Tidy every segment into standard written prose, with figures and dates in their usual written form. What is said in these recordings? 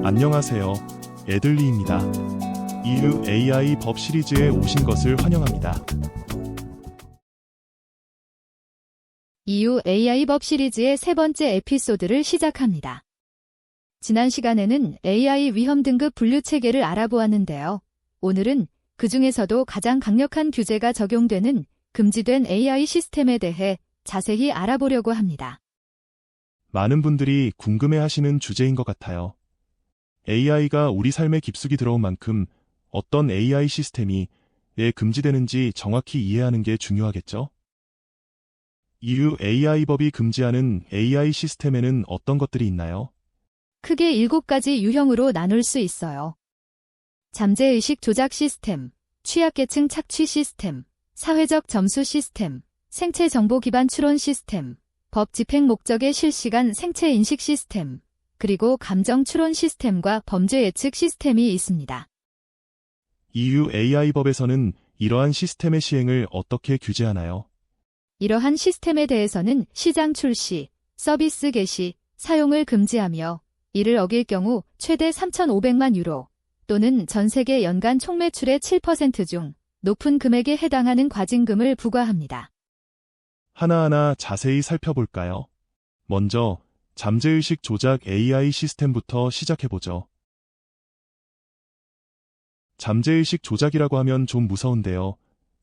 안녕하세요. 애들리입니다. EU AI 법 시리즈에 오신 것을 환영합니다. EU AI 법 시리즈의 세 번째 에피소드를 시작합니다. 지난 시간에는 AI 위험 등급 분류 체계를 알아보았는데요. 오늘은 그 중에서도 가장 강력한 규제가 적용되는 금지된 AI 시스템에 대해 자세히 알아보려고 합니다. 많은 분들이 궁금해하시는 주제인 것 같아요. AI가 우리 삶에 깊숙이 들어온 만큼 어떤 AI 시스템이 왜 금지되는지 정확히 이해하는 게 중요하겠죠? EU AI법이 금지하는 AI 시스템에는 어떤 것들이 있나요? 크게 7가지 유형으로 나눌 수 있어요. 잠재의식 조작 시스템, 취약계층 착취 시스템, 사회적 점수 시스템, 생체 정보 기반 추론 시스템, 법 집행 목적의 실시간 생체 인식 시스템, 그리고 감정 추론 시스템과 범죄 예측 시스템이 있습니다. EU AI법에서는 이러한 시스템의 시행을 어떻게 규제하나요? 이러한 시스템에 대해서는 시장 출시, 서비스 개시, 사용을 금지하며 이를 어길 경우 최대 3,500만 유로 또는 전 세계 연간 총매출의 7% 중 높은 금액에 해당하는 과징금을 부과합니다. 하나하나 자세히 살펴볼까요? 먼저 잠재의식 조작 AI 시스템부터 시작해보죠. 잠재의식 조작이라고 하면 좀 무서운데요.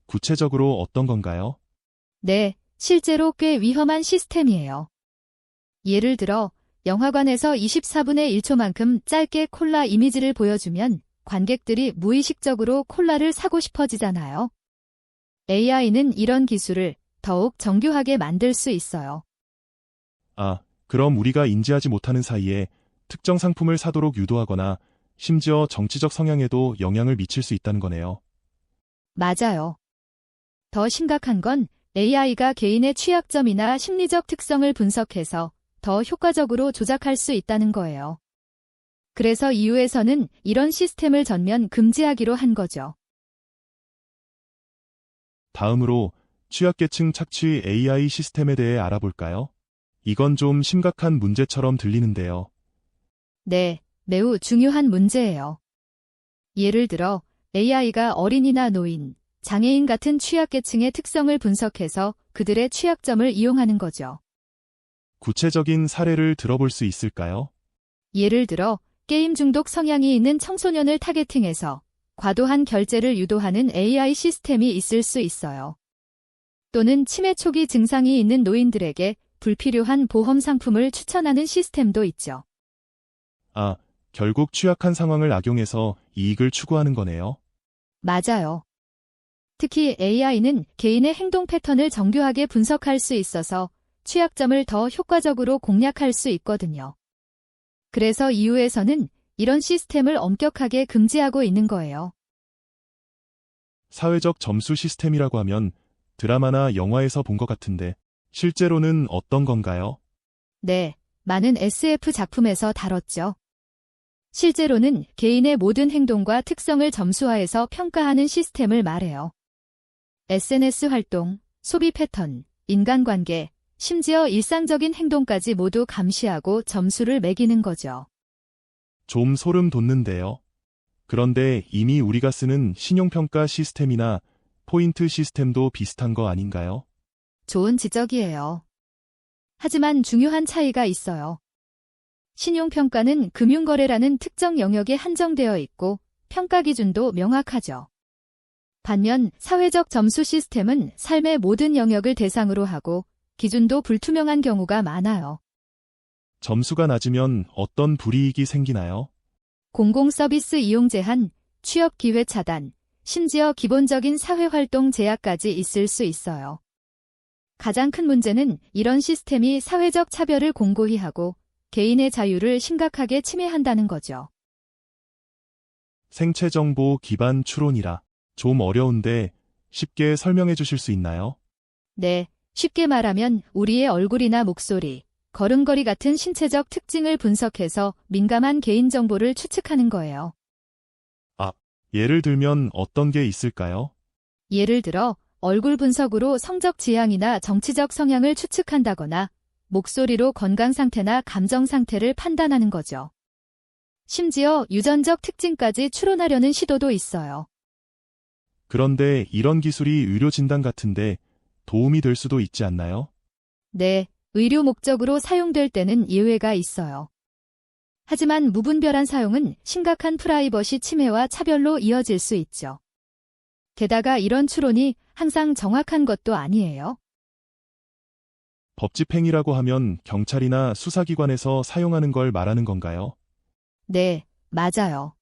구체적으로 어떤 건가요? 네, 실제로 꽤 위험한 시스템이에요. 예를 들어 영화관에서 24분의 1초만큼 짧게 콜라 이미지를 보여주면 관객들이 무의식적으로 콜라를 사고 싶어지잖아요. AI는 이런 기술을 더욱 정교하게 만들 수 있어요. 그럼 우리가 인지하지 못하는 사이에 특정 상품을 사도록 유도하거나 심지어 정치적 성향에도 영향을 미칠 수 있다는 거네요. 맞아요. 더 심각한 건 AI가 개인의 취약점이나 심리적 특성을 분석해서 더 효과적으로 조작할 수 있다는 거예요. 그래서 EU에서는 이런 시스템을 전면 금지하기로 한 거죠. 다음으로 취약계층 착취 AI 시스템에 대해 알아볼까요? 이건 좀 심각한 문제처럼 들리는데요. 네, 매우 중요한 문제예요. 예를 들어 AI가 어린이나 노인, 장애인 같은 취약계층의 특성을 분석해서 그들의 취약점을 이용하는 거죠. 구체적인 사례를 들어볼 수 있을까요? 예를 들어 게임 중독 성향이 있는 청소년을 타겟팅해서 과도한 결제를 유도하는 AI 시스템이 있을 수 있어요. 또는 치매 초기 증상이 있는 노인들에게 불필요한 보험 상품을 추천하는 시스템도 있죠. 결국 취약한 상황을 악용해서 이익을 추구하는 거네요. 맞아요. 특히 AI는 개인의 행동 패턴을 정교하게 분석할 수 있어서 취약점을 더 효과적으로 공략할 수 있거든요. 그래서 EU에서는 이런 시스템을 엄격하게 금지하고 있는 거예요. 사회적 점수 시스템이라고 하면 드라마나 영화에서 본 것 같은데 실제로는 어떤 건가요? 네, 많은 SF 작품에서 다뤘죠. 실제로는 개인의 모든 행동과 특성을 점수화해서 평가하는 시스템을 말해요. SNS 활동, 소비 패턴, 인간관계, 심지어 일상적인 행동까지 모두 감시하고 점수를 매기는 거죠. 좀 소름 돋는데요. 그런데 이미 우리가 쓰는 신용평가 시스템이나 포인트 시스템도 비슷한 거 아닌가요? 좋은 지적이에요. 하지만 중요한 차이가 있어요. 신용평가는 금융거래라는 특정 영역에 한정되어 있고 평가 기준도 명확하죠. 반면 사회적 점수 시스템은 삶의 모든 영역을 대상으로 하고 기준도 불투명한 경우가 많아요. 점수가 낮으면 어떤 불이익이 생기나요? 공공서비스 이용 제한, 취업 기회 차단, 심지어 기본적인 사회활동 제약까지 있을 수 있어요. 가장 큰 문제는 이런 시스템이 사회적 차별을 공고히 하고 개인의 자유를 심각하게 침해한다는 거죠. 생체 정보 기반 추론이라 좀 어려운데 쉽게 설명해 주실 수 있나요? 네, 쉽게 말하면 우리의 얼굴이나 목소리, 걸음걸이 같은 신체적 특징을 분석해서 민감한 개인정보를 추측하는 거예요. 예를 들면 어떤 게 있을까요? 예를 들어 얼굴 분석으로 성적 지향이나 정치적 성향을 추측한다거나 목소리로 건강 상태나 감정 상태를 판단하는 거죠. 심지어 유전적 특징까지 추론하려는 시도도 있어요. 그런데 이런 기술이 의료 진단 같은데 도움이 될 수도 있지 않나요? 네, 의료 목적으로 사용될 때는 예외가 있어요. 하지만 무분별한 사용은 심각한 프라이버시 침해와 차별로 이어질 수 있죠. 게다가 이런 추론이 항상 정확한 것도 아니에요. 법집행위라고 하면 경찰이나 수사기관에서 사용하는 걸 말하는 건가요? 네, 맞아요.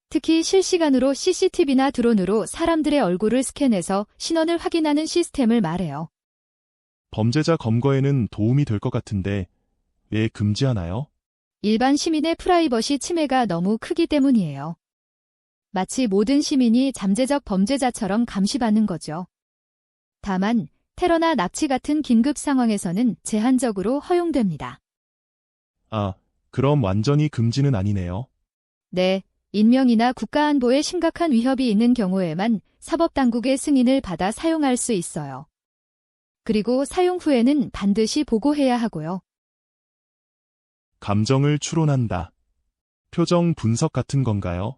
특히 실시간으로 CCTV나 드론으로 사람들의 얼굴을 스캔해서 신원을 확인하는 시스템을 말해요. 범죄자 검거에는 도움이 될 것 같은데 왜 금지하나요? 일반 시민의 프라이버시 침해가 너무 크기 때문이에요. 마치 모든 시민이 잠재적 범죄자처럼 감시받는 거죠. 다만 테러나 납치 같은 긴급 상황에서는 제한적으로 허용됩니다. 아, 그럼 완전히 금지는 아니네요. 네, 인명이나 국가안보에 심각한 위협이 있는 경우에만 사법당국의 승인을 받아 사용할 수 있어요. 그리고 사용 후에는 반드시 보고해야 하고요. 감정을 추론한다. 표정 분석 같은 건가요?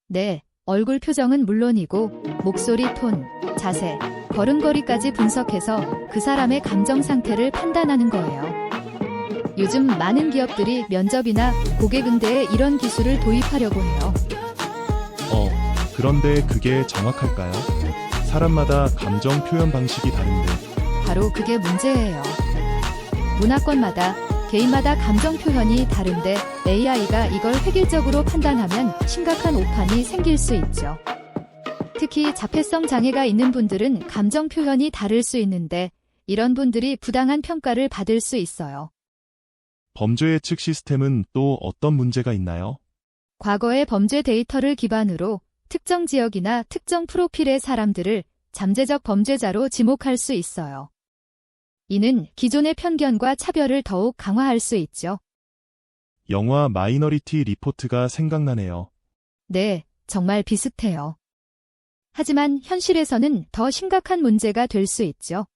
네, 얼굴 표정은 물론이고 목소리 톤, 자세, 걸음걸이까지 분석해서 그 사람의 감정 상태를 판단하는 거예요. 요즘 많은 기업들이 면접이나 고객 응대에 이런 기술을 도입하려고 해요. 그런데 그게 정확할까요? 사람마다 감정 표현 방식이 다른데 바로 그게 문제예요. 문화권마다, 개인마다 감정 표현이 다른데 AI가 이걸 획일적으로 판단하면 심각한 오판이 생길 수 있죠. 특히 자폐성 장애가 있는 분들은 감정 표현이 다를 수 있는데 이런 분들이 부당한 평가를 받을 수 있어요. 범죄 예측 시스템은 또 어떤 문제가 있나요? 과거의 범죄 데이터를 기반으로 특정 지역이나 특정 프로필의 사람들을 잠재적 범죄자로 지목할 수 있어요. 이는 기존의 편견과 차별을 더욱 강화할 수 있죠. 영화 마이너리티 리포트가 생각나네요. 네, 정말 비슷해요. 하지만 현실에서는 더 심각한 문제가 될 수 있죠.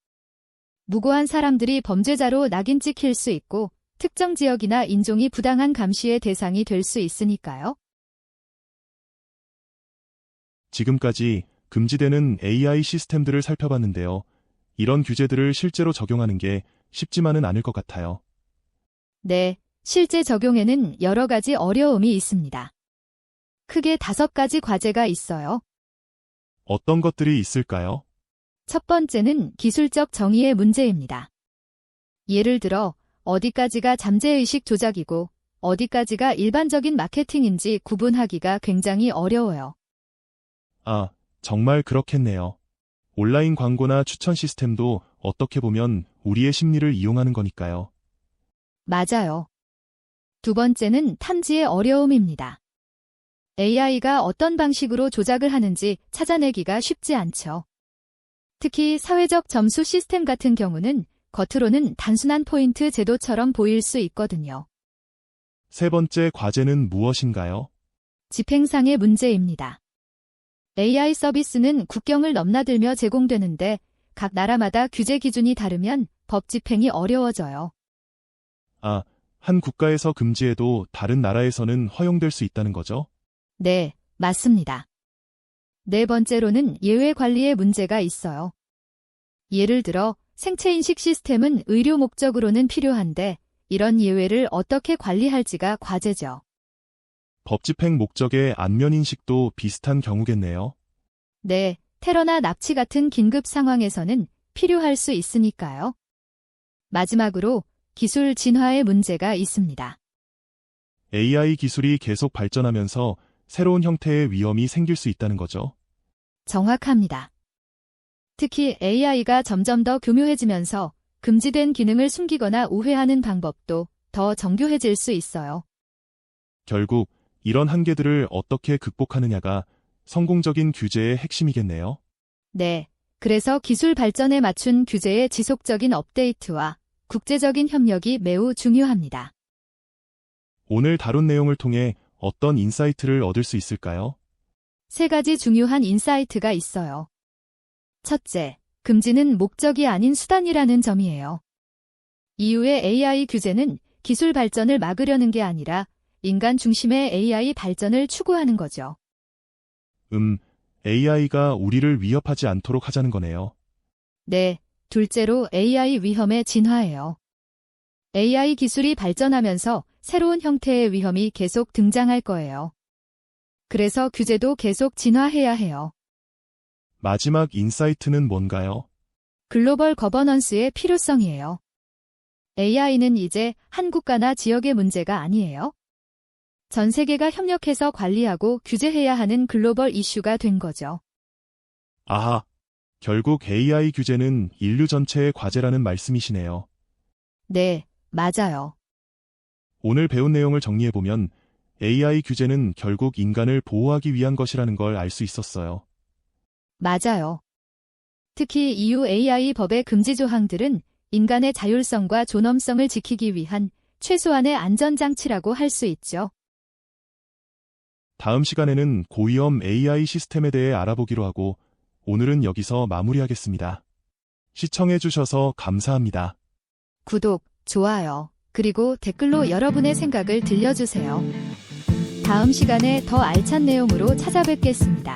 무고한 사람들이 범죄자로 낙인 찍힐 수 있고 특정 지역이나 인종이 부당한 감시의 대상이 될 수 있으니까요. 지금까지 금지되는 AI 시스템들을 살펴봤는데요. 이런 규제들을 실제로 적용하는 게 쉽지만은 않을 것 같아요. 네, 실제 적용에는 여러 가지 어려움이 있습니다. 크게 5가지 과제가 있어요. 어떤 것들이 있을까요? 첫 번째는 기술적 정의의 문제입니다. 예를 들어 어디까지가 잠재의식 조작이고 어디까지가 일반적인 마케팅인지 구분하기가 굉장히 어려워요. 아, 정말 그렇겠네요. 온라인 광고나 추천 시스템도 어떻게 보면 우리의 심리를 이용하는 거니까요. 맞아요. 두 번째는 탐지의 어려움입니다. AI가 어떤 방식으로 조작을 하는지 찾아내기가 쉽지 않죠. 특히 사회적 점수 시스템 같은 경우는 겉으로는 단순한 포인트 제도처럼 보일 수 있거든요. 세 번째 과제는 무엇인가요? 집행상의 문제입니다. AI 서비스는 국경을 넘나들며 제공되는데 각 나라마다 규제 기준이 다르면 법 집행이 어려워져요. 아, 한 국가에서 금지해도 다른 나라에서는 허용될 수 있다는 거죠? 네, 맞습니다. 네 번째로는 예외 관리의 문제가 있어요. 예를 들어 생체인식 시스템은 의료 목적으로는 필요한데 이런 예외를 어떻게 관리할지가 과제죠. 법 집행 목적의 안면 인식도 비슷한 경우겠네요. 네, 테러나 납치 같은 긴급 상황에서는 필요할 수 있으니까요. 마지막으로 기술 진화의 문제가 있습니다. AI 기술이 계속 발전하면서 새로운 형태의 위험이 생길 수 있다는 거죠. 정확합니다. 특히 AI가 점점 더 교묘해지면서 금지된 기능을 숨기거나 우회하는 방법도 더 정교해질 수 있어요. 결국 이런 한계들을 어떻게 극복하느냐가 성공적인 규제의 핵심이겠네요. 네, 그래서 기술 발전에 맞춘 규제의 지속적인 업데이트와 국제적인 협력이 매우 중요합니다. 오늘 다룬 내용을 통해 어떤 인사이트를 얻을 수 있을까요? 3가지 중요한 인사이트가 있어요. 첫째, 금지는 목적이 아닌 수단이라는 점이에요. 이후의 AI 규제는 기술 발전을 막으려는 게 아니라 인간 중심의 AI 발전을 추구하는 거죠. AI가 우리를 위협하지 않도록 하자는 거네요. 네, 둘째로 AI 위험의 진화예요. AI 기술이 발전하면서 새로운 형태의 위험이 계속 등장할 거예요. 그래서 규제도 계속 진화해야 해요. 마지막 인사이트는 뭔가요? 글로벌 거버넌스의 필요성이에요. AI는 이제 한 국가나 지역의 문제가 아니에요. 전 세계가 협력해서 관리하고 규제해야 하는 글로벌 이슈가 된 거죠. 아하, 결국 AI 규제는 인류 전체의 과제라는 말씀이시네요. 네, 맞아요. 오늘 배운 내용을 정리해보면 AI 규제는 결국 인간을 보호하기 위한 것이라는 걸 알 수 있었어요. 맞아요. 특히 EU AI 법의 금지 조항들은 인간의 자율성과 존엄성을 지키기 위한 최소한의 안전장치라고 할 수 있죠. 다음 시간에는 고위험 AI 시스템에 대해 알아보기로 하고 오늘은 여기서 마무리하겠습니다. 시청해주셔서 감사합니다. 구독, 좋아요, 그리고 댓글로 여러분의 생각을 들려주세요. 다음 시간에 더 알찬 내용으로 찾아뵙겠습니다.